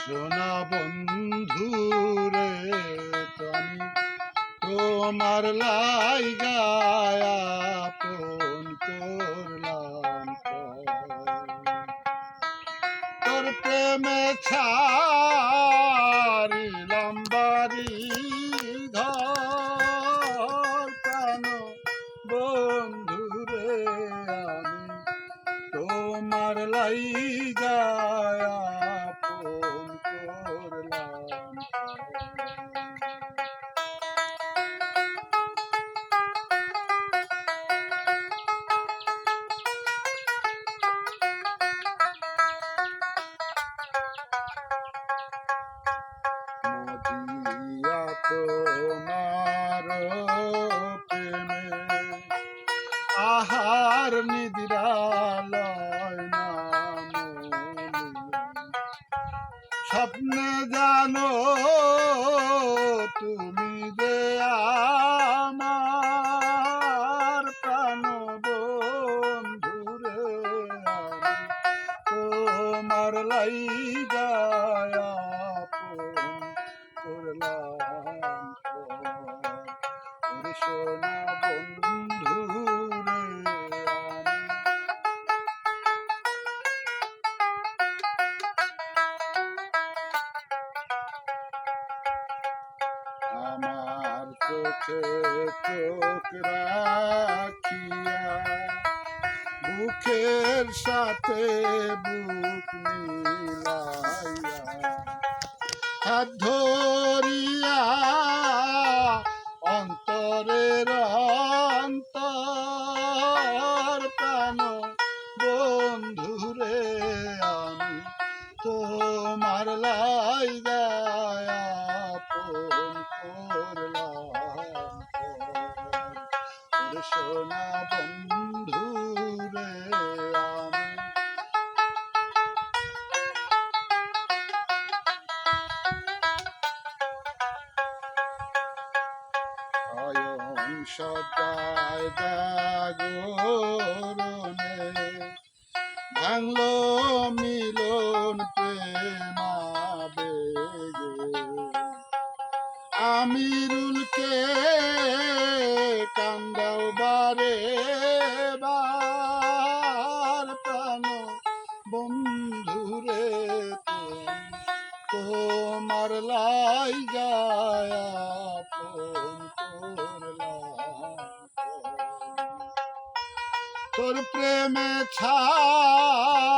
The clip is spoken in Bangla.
সোনা বন্ধু রে, আমি তোমার লাইগায় আপন করলাম তোর প্রেমে ছাড়িলাম বাড়ি ঘর প্রাণ বন্ধু রে, আমি তোমার লাইগায় আপন করলাম। মজিয়া তোমার প্রেমে আহার নিদ্রালয় না স্বপ্নে জানো তুমি যে আমার প্রাণ বন্ধু রে, আমি তোমার লাইগায় আপন করলাম ওরে সোনা বন্ধু রে, আমার চোখে চোখ রাখিয়া বুকের সাথে বুক মিলাইয়া হাত ধরিয়া অন্তরের অন্তর প্রাণ বন্ধু রে, আমি তোমার লাইগায় আপন করলাম ওরে সোনা বন্ধু রে, আমি অয়ন সদায় জাগরণে ভাঙলো মিলন প্রেমাবেগে আমিরুলকে কান্দাও বারে বার প্রাণ বন্ধু রে, তোমার লাইগায় আপন করলাম তোর প্রেমে ছাড়িলাম